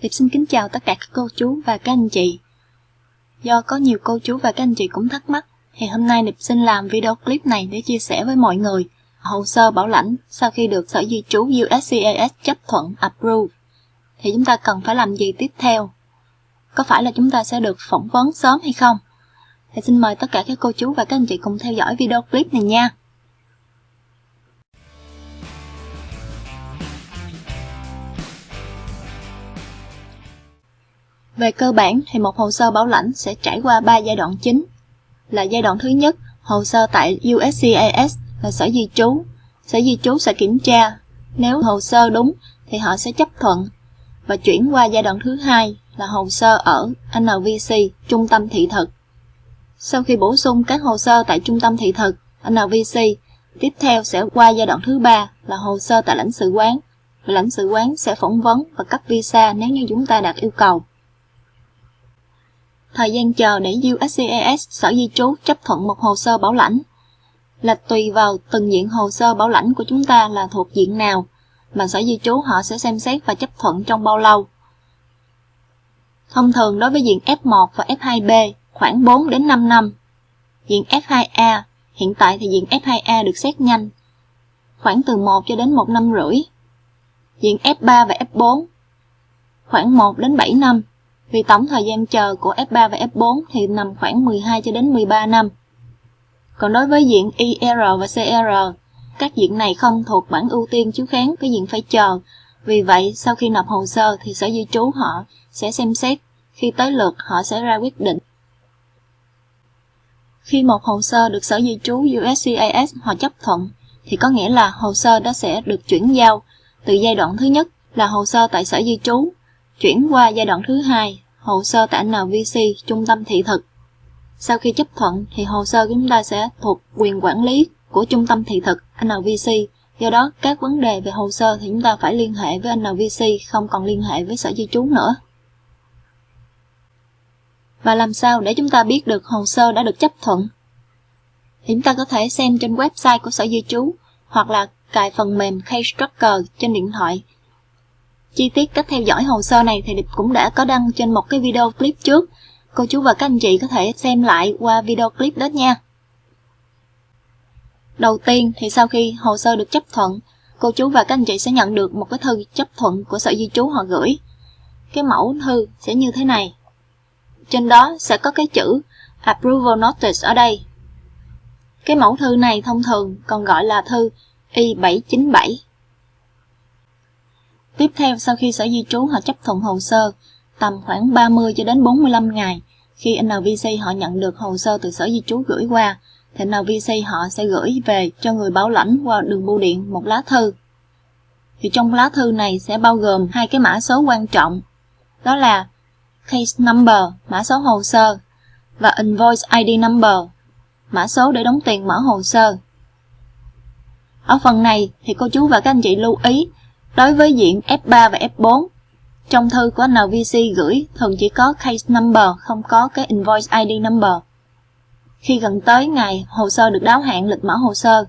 Điệp xin kính chào tất cả các cô chú và các anh chị. Do có nhiều cô chú và các anh chị cũng thắc mắc, thì hôm nay Điệp xin làm video clip này để chia sẻ với mọi người hồ sơ bảo lãnh sau khi được Sở Di trú USCIS chấp thuận approve. Thì chúng ta cần phải làm gì tiếp theo? Có phải là chúng ta sẽ được phỏng vấn sớm hay không? Thì xin mời tất cả các cô chú và các anh chị cùng theo dõi video clip này nha. Về cơ bản thì một hồ sơ bảo lãnh sẽ trải qua 3 giai đoạn chính. Là giai đoạn thứ nhất, hồ sơ tại USCIS là Sở Di trú. Sở Di trú sẽ kiểm tra, nếu hồ sơ đúng thì họ sẽ chấp thuận và chuyển qua giai đoạn thứ hai là hồ sơ ở NVC, Trung tâm thị thực. Sau khi bổ sung các hồ sơ tại Trung tâm thị thực NVC, tiếp theo sẽ qua giai đoạn thứ ba là hồ sơ tại lãnh sự quán. Lãnh sự quán sẽ phỏng vấn và cấp visa nếu như chúng ta đạt yêu cầu. Thời gian chờ để USCIS Sở Di trú chấp thuận một hồ sơ bảo lãnh là tùy vào từng diện hồ sơ bảo lãnh của chúng ta là thuộc diện nào mà Sở Di trú họ sẽ xem xét và chấp thuận trong bao lâu. Thông thường đối với diện F1 và F2B khoảng 4 đến 5 năm. Diện F2A, hiện tại thì diện F2A được xét nhanh, khoảng từ 1 cho đến 1 năm rưỡi. Diện F3 và F4 khoảng 1 đến 7 năm. Vì tổng thời gian chờ của F3 và F4 thì nằm khoảng 12 cho đến 13 năm. Còn đối với diện IR và CR, các diện này không thuộc bảng ưu tiên chiếu kháng, cái diện phải chờ. Vì vậy, sau khi nộp hồ sơ thì Sở Di trú họ sẽ xem xét, khi tới lượt họ sẽ ra quyết định. Khi một hồ sơ được Sở Di trú USCIS họ chấp thuận, thì có nghĩa là hồ sơ đó sẽ được chuyển giao từ giai đoạn thứ nhất là hồ sơ tại Sở Di trú, chuyển qua giai đoạn thứ hai, hồ sơ tại NVC, Trung tâm thị thực. Sau khi chấp thuận thì hồ sơ của chúng ta sẽ thuộc quyền quản lý của Trung tâm thị thực NVC. Do đó, các vấn đề về hồ sơ thì chúng ta phải liên hệ với NVC, không còn liên hệ với Sở Di trú nữa. Và làm sao để chúng ta biết được hồ sơ đã được chấp thuận? Thì chúng ta có thể xem trên website của Sở Di trú hoặc là cài phần mềm Case Tracker trên điện thoại. Chi tiết cách theo dõi hồ sơ này thì Điệp cũng đã có đăng trên một cái video clip trước. Cô chú và các anh chị có thể xem lại qua video clip đó nha. Đầu tiên thì sau khi hồ sơ được chấp thuận, cô chú và các anh chị sẽ nhận được một cái thư chấp thuận của Sở Di trú họ gửi. Cái mẫu thư sẽ như thế này. Trên đó sẽ có cái chữ Approval Notice ở đây. Cái mẫu thư này thông thường còn gọi là thư I-797. Tiếp theo, sau khi Sở Di trú họ chấp thuận hồ sơ, tầm khoảng 30 cho đến 45 ngày, khi NVC họ nhận được hồ sơ từ Sở Di trú gửi qua, thì NVC họ sẽ gửi về cho người bảo lãnh qua đường bưu điện một lá thư. Thì trong lá thư này sẽ bao gồm hai cái mã số quan trọng, đó là Case Number, mã số hồ sơ, và Invoice ID Number, mã số để đóng tiền mở hồ sơ. Ở phần này thì cô chú và các anh chị lưu ý, đối với diện F3 và F4, trong thư của NVC gửi thường chỉ có Case Number, không có cái Invoice ID Number. Khi gần tới ngày hồ sơ được đáo hạn lịch mở hồ sơ,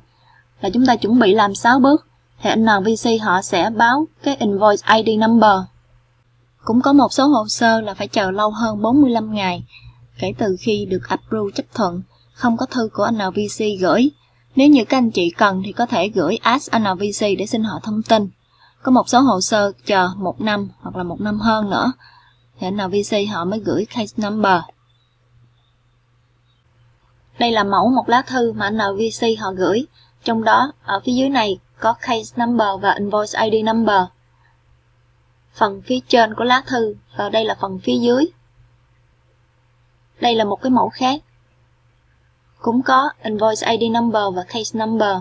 là chúng ta chuẩn bị làm 6 bước, thì NVC họ sẽ báo cái Invoice ID Number. Cũng có một số hồ sơ là phải chờ lâu hơn 45 ngày, kể từ khi được approve chấp thuận, không có thư của NVC gửi. Nếu như các anh chị cần thì có thể gửi Ask NVC để xin họ thông tin. Có một số hồ sơ chờ 1 năm hoặc là 1 năm hơn nữa, thì NVC họ mới gửi Case Number. Đây là mẫu một lá thư mà NVC họ gửi. Trong đó, ở phía dưới này có Case Number và Invoice ID Number. Phần phía trên của lá thư, và đây là phần phía dưới. Đây là một cái mẫu khác, cũng có Invoice ID Number và Case Number.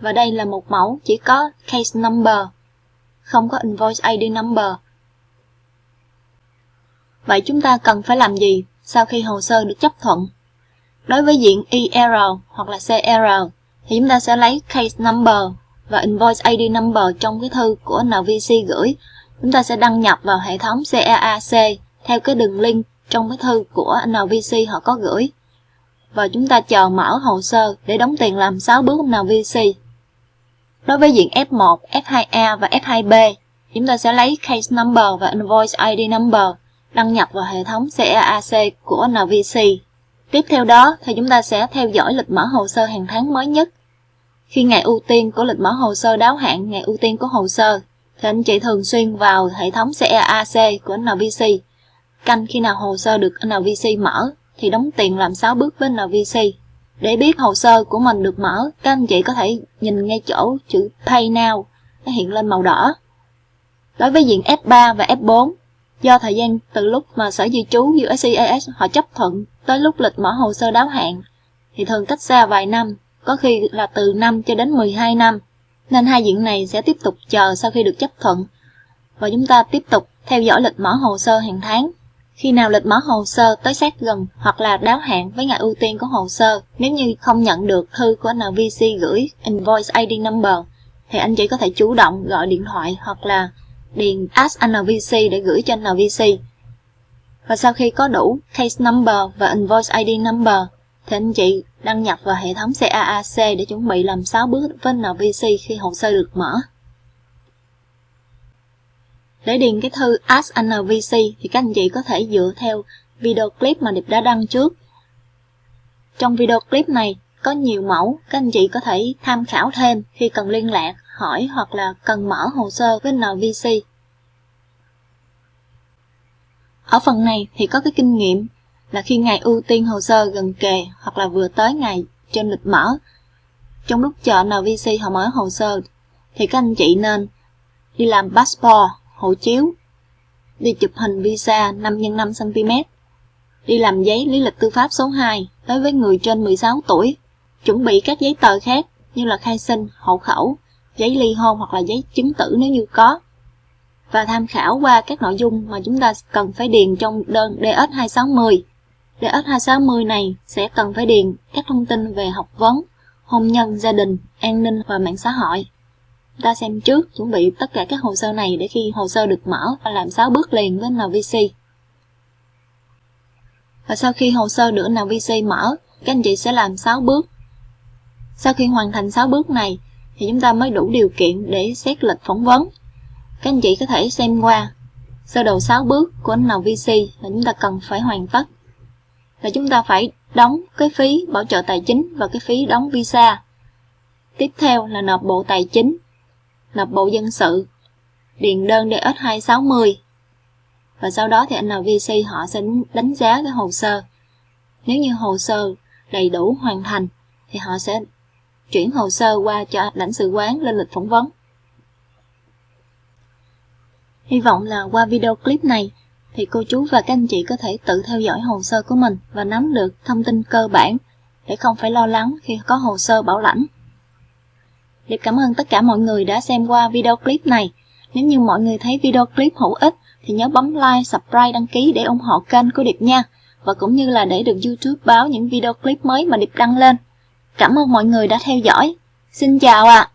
Và đây là một mẫu chỉ có Case Number, không có Invoice ID Number. Vậy chúng ta cần phải làm gì sau khi hồ sơ được chấp thuận? Đối với diện IR hoặc là CR thì chúng ta sẽ lấy Case Number và Invoice ID Number trong cái thư của NVC gửi. Chúng ta sẽ đăng nhập vào hệ thống CAAC theo cái đường link trong cái thư của NVC họ có gửi. Và chúng ta chờ mở hồ sơ để đóng tiền làm 6 bước NVC. Đối với diện F1, F2A và F2B, chúng ta sẽ lấy case number và invoice ID number đăng nhập vào hệ thống CEAC của NVC. Tiếp theo đó thì chúng ta sẽ theo dõi lịch mở hồ sơ hàng tháng mới nhất. Khi ngày ưu tiên của lịch mở hồ sơ đáo hạn ngày ưu tiên của hồ sơ, thì anh chị thường xuyên vào hệ thống CEAC của NVC, canh khi nào hồ sơ được NVC mở thì đóng tiền làm 6 bước với NVC. Để biết hồ sơ của mình được mở, các anh chị có thể nhìn ngay chỗ chữ Pay Now, nó hiện lên màu đỏ. Đối với diện F3 và F4, do thời gian từ lúc mà Sở Di trú USCIS họ chấp thuận tới lúc lịch mở hồ sơ đáo hạn thì thường cách xa vài năm, có khi là từ 5 cho đến 12 năm. Nên hai diện này sẽ tiếp tục chờ sau khi được chấp thuận và chúng ta tiếp tục theo dõi lịch mở hồ sơ hàng tháng. Khi nào lịch mở hồ sơ tới sát gần hoặc là đáo hạn với ngày ưu tiên của hồ sơ, nếu như không nhận được thư của NVC gửi invoice ID number thì anh chị có thể chủ động gọi điện thoại hoặc là điền Ask NVC để gửi cho NVC. Và sau khi có đủ case number và invoice ID number thì anh chị đăng nhập vào hệ thống CEAC để chuẩn bị làm 6 bước với NVC khi hồ sơ được mở. Để điền cái thư Ask NVC thì các anh chị có thể dựa theo video clip mà Điệp đã đăng trước. Trong video clip này có nhiều mẫu, các anh chị có thể tham khảo thêm khi cần liên lạc, hỏi hoặc là cần mở hồ sơ với NVC. Ở phần này thì có cái kinh nghiệm là khi ngày ưu tiên hồ sơ gần kề hoặc là vừa tới ngày trên lịch mở, trong lúc chờ NVC họ mở hồ sơ thì các anh chị nên đi làm passport, hộ chiếu, đi chụp hình visa 5x5cm, đi làm giấy lý lịch tư pháp số 2 đối với người trên 16 tuổi, chuẩn bị các giấy tờ khác như là khai sinh, hộ khẩu, giấy ly hôn hoặc là giấy chứng tử nếu như có, và tham khảo qua các nội dung mà chúng ta cần phải điền trong đơn DS260. DS260 này sẽ cần phải điền các thông tin về học vấn, hôn nhân, gia đình, an ninh và mạng xã hội. Ta xem trước, chuẩn bị tất cả các hồ sơ này để khi hồ sơ được mở và làm 6 bước liền với NVC. Và sau khi hồ sơ được NVC mở, các anh chị sẽ làm 6 bước. Sau khi hoàn thành 6 bước này thì chúng ta mới đủ điều kiện để xét lịch phỏng vấn. Các anh chị có thể xem qua sơ đồ 6 bước của NVC là chúng ta cần phải hoàn tất. Là chúng ta phải đóng cái phí bảo trợ tài chính và cái phí đóng visa. Tiếp theo là nộp bộ tài chính, nộp bộ dân sự, điền đơn DS260. Và sau đó thì NVC họ sẽ đánh giá cái hồ sơ. Nếu như hồ sơ đầy đủ hoàn thành thì họ sẽ chuyển hồ sơ qua cho lãnh sự quán lên lịch phỏng vấn. Hy vọng là qua video clip này thì cô chú và các anh chị có thể tự theo dõi hồ sơ của mình và nắm được thông tin cơ bản để không phải lo lắng khi có hồ sơ bảo lãnh. Điệp cảm ơn tất cả mọi người đã xem qua video clip này. Nếu như mọi người thấy video clip hữu ích thì nhớ bấm like, subscribe, đăng ký để ủng hộ kênh của Điệp nha. Và cũng như là để được YouTube báo những video clip mới mà Điệp đăng lên. Cảm ơn mọi người đã theo dõi. Xin chào ạ.